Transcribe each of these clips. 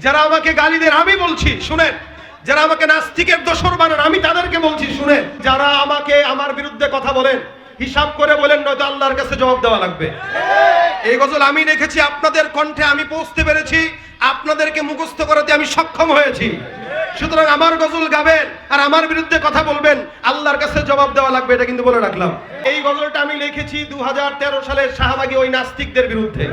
যারা আমাকে গালি দেন আমি বলছি শুনেন, যারা আমাকে নাস্তিকের দোসর বানান আমি তাদেরকে বলছি শুনেন, যারা আমাকে আমার বিরুদ্ধে কথা বলেন হিসাব করে বলেন, নয়তো আল্লাহর কাছে জবাব দেওয়া লাগবে। এই গজল আমি রেখেছি, আপনাদের কণ্ঠে আমি পৌঁছতে পেরেছি, আপনাদেরকে মুখস্থ করাতে আমি সক্ষম হয়েছি। সুতরাং আমার গজল গাবেন আর আমার বিরুদ্ধে কথা বলবেন, আল্লাহর কাছে জবাব দেওয়া লাগবে, এটা কিন্তু বলে রাখলাম। এই গজলটা আমি লিখেছি 2013 সালের শাহবাগী ওই নাস্তিকদের বিরুদ্ধে।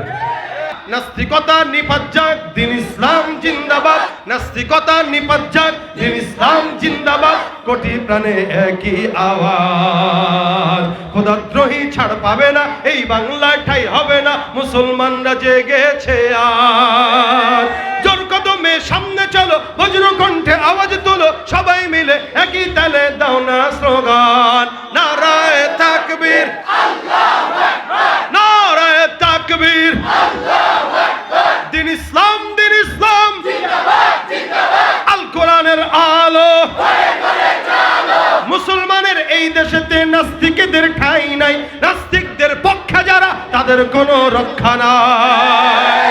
নাস্তিকতা নিপাত যাক, দিন ইসলাম জিন্দাবাদ। নাস্তিকতা নিপাত যাক, দিন ইসলাম জিন্দাবাদ। কোটি প্রাণে একই আওয়াজ, খোদাদ্রোহী ছাড় পাবে না, এই বাংলায় ঠাই হবে না, মুসলমানরা জেগেছে আজ। জোর কদমে সামনে চলো, বজ্র কণ্ঠে আওয়াজ তোলো, সবাই মিলে একই তালে দাও না স্লোগান, নারায়ে তাকবীর, আল্লাহু আকবার, নারায়ে তাকবীর, আল্লাহু আকবার। দিন ইসলাম, দিন ইসলাম জিন্দাবাদ, জিন্দাবাদ। আল কোরআনের আলো ঘরে ঘরে জ্বালো। মুসলমানের এই দেশেতে নাস্তিকদের ঠাঁই নাই, নাস্তিকদের পক্ষে যারা তাদের কোনো রক্ষা নাই।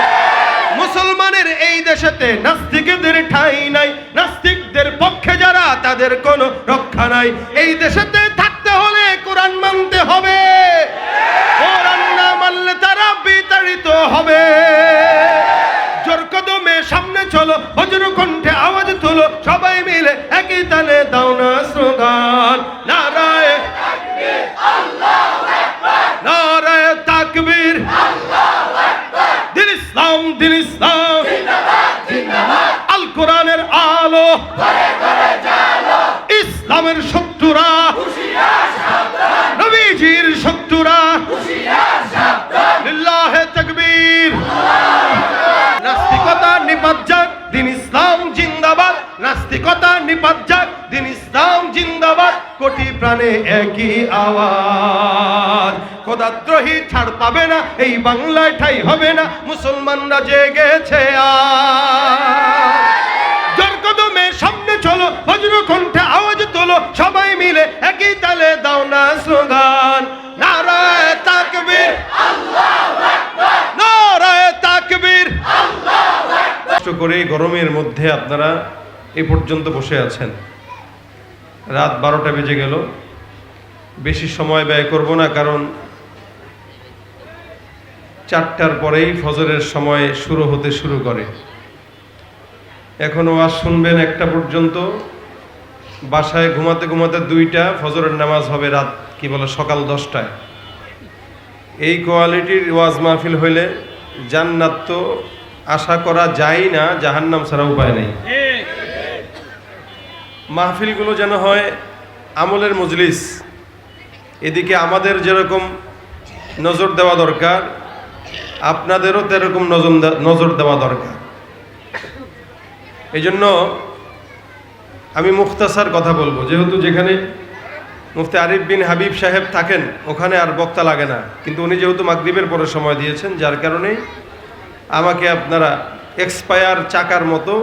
মুসলমানের এই দেশেতে নাস্তিকদের ঠাঁই নাই, নাস্তিকদের পক্ষে যারা তাদের কোনো রক্ষা নাই। এই দেশেতে থাকতে হলে কোরআন মানতে হবে, কোরআন না মানলে তারা বিতাড়িত হবে। জোর কদমে সামনে চলো, বজ্র কণ্ঠে আওয়াজ তোলো, সবাই মিলে একই তালে দাও না স্লোগান, নারায়ে তাকবীর, আল্লাহু আকবার, নারায়ে তাকবীর, আল্লাহু আকবার। দিন ইসলাম, দিন ইসলাম জিন্দাবাদ, জিন্দাবাদ। আল কোরআনের আলো ঘরে ঘরে জ্বালো। ইসলামের শত্রুরা হুঁশিয়ার সাবধান, নবীজির শত্রুরা হুঁশিয়ার সাবধান, লিল্লাহে তাকবীর, আল্লাহু আকবার। নাস্তিকতা নিপাত যাক, দিন ইসলাম জিন্দাবাদ। নাস্তিকতা নিপাত যাক, দিন ইসলাম জিন্দাবাদ। কোটি প্রাণে একই আওয়াজ, খোদাদ্রোহী ছাড় পাবে না, এই বাংলায় ঠাঁই হবে না, মুসলমানরা জেগেছে আজ। জোর কদমে সামনে চলো, বজ্র কণ্ঠে আওয়াজ তোলো, সবাই মিলে একই তালে দাও না স্লোগান, নারায়ে তাকবীর, আল্লাহু আকবার, নারায়ে তাকবীর, আল্লাহু আকবার। কষ্ট করে গরমের মধ্যে আপনারা এই পর্যন্ত বসে আছেন, রাত 12টা বেজে গেল। বেশি সময় ব্যয় করব না, কারণ 4টার পরেই ফজরের সময় শুরু হতে শুরু করে। এখন ওয়াজ শুনবেন 1টা পর্যন্ত, বাসায় ঘুমাতে ঘুমাতে 2টা, ফজরের নামাজ হবে রাত সকাল 10টায়। এই কোয়ালিটির ওয়াজ মাহফিল হইলে জান্নাত তো আশা করা যায় না, জাহান্নাম ছাড়া উপায় নেই। মাহফিলগুলো যেন হয় আমলের মজলিস, এদিকে আমাদের যেরকম নজর দেওয়া দরকার, আপনাদেরও তেরকম নজর দেওয়া দরকার। এই জন্য আমি মুখতাসার কথা বলবো, যেহেতু যেখানে মুফতি আরিফ বিন হাবিব সাহেব থাকেন ওখানে আর বক্তা লাগে না, কিন্তু উনি যেহেতু মাগরিবের পরে সময় দিয়েছেন, যার কারণে আমাকে আপনারা এক্সপায়ার চাকার মতো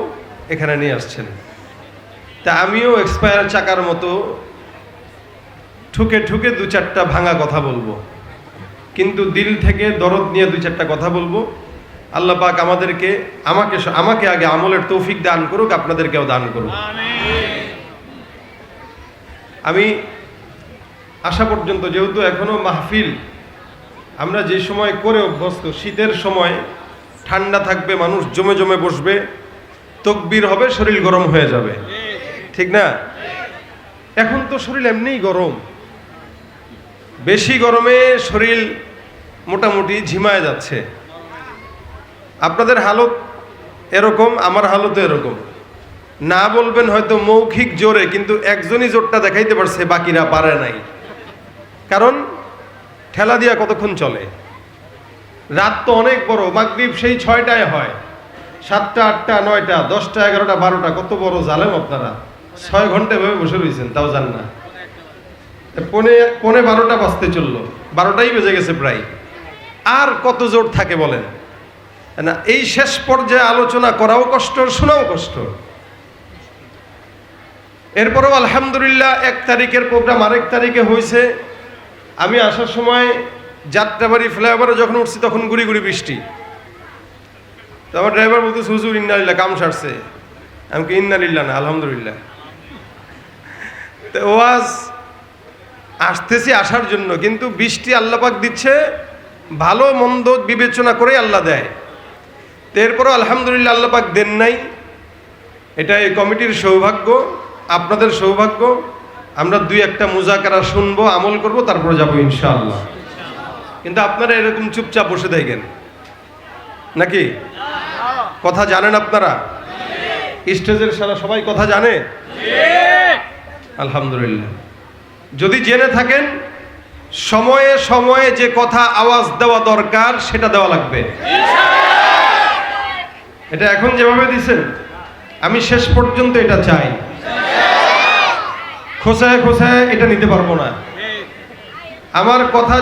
এখানে নিয়ে আসছেন। তা আমিও এক্সপায়ার চাকার মতো ঠুকে ঠুকে 2-4টা ভাঙা কথা বলবো, কিন্তু দিল থেকে দরদ নিয়ে 2-4টা কথা বলবো। আল্লাহ পাক আমাকে আগে আমলের তৌফিক দান করুক, আপনাদেরকেও দান করুক। আমি আসা পর্যন্ত, যেহেতু এখনো মাহফিল আমরা যে সময় করে অভ্যস্ত, শীতের সময় ঠান্ডা থাকবে, মানুষ জমে জমে বসবে, তাকবীর হবে, শরীর গরম হয়ে যাবে, ঠিক না? এখন তো শরীর এমনিই গরম, বেশি গরমে শরীর মোটামুটি ঝিমায় যাচ্ছে। আপনাদের হালত এরকম, আমার হালতও এরকম। না বলবেন হয়তো মৌখিক জোরে, কিন্তু একজনই জোরটা দেখাইতে পারছে, বাকিরা পারে নাই। কারণ ঠেলা দিয়া কতক্ষণ চলে? রাত তো অনেক বড়, মাগরিব সেই 6টায় হয়, 7টা 8টা 9টা 10টা 11টা 12টা, কত বড় জালেম আপনারা। 6 ঘন্টা এভাবে বসে রয়েছেন, তাও জান না। পৌনে 12টা বাজতে চললো, 12টাই বেজে গেছে প্রায়। আর কত জোর থাকে বলেন না? এই শেষ পর্যায়ে আলোচনা করাও কষ্ট, শোনাও কষ্ট। এরপরেও আলহামদুলিল্লাহ 1 তারিখের প্রোগ্রাম আরেক তারিখে হয়েছে। আমি আসার সময় যাত্রাবাড়ি ফ্লাইওভারে যখন উঠছি তখন গুড়ি গুড়ি বৃষ্টি। তো আমার ড্রাইভার বলতে হুজুর ইন্নালিল্লাহ, কাম সারছে। আমি কি ইন্নালিল্লাহ না, আলহামদুলিল্লাহ। তো ওয়াজ আসতেছি আসার জন্য, কিন্তু বৃষ্টি আল্লাহ পাক দিচ্ছে, ভালো মন্দ বিবেচনা করে আল্লাহ দেয়। এরপরও আলহামদুলিল্লাহ আল্লাহ পাক দেন নাই। এটা এই কমিটির সৌভাগ্য, আপনাদের সৌভাগ্য। আমরা দুই একটা মুজাকারা শুনবো, আমল করব, তারপরে যাবো ইনশাআল্লাহ। কিন্তু আপনারা এরকম চুপচাপ বসে থাকেন নাকি? কথা জানেন আপনারা? স্টেজের সারা সবাই কথা জানে? আলহামদুলিল্লাহ। যদি জেনে থাকেন, সময়ে সময়ে যে কথা আওয়াজ দেওয়া দরকার সেটা দেওয়া লাগবে। এটা এখন যেভাবে দিছেন, আমি শেষ পর্যন্ত এটা চাই। খোসায় খোসায় এটা নিতে পারবো না। আমার কথা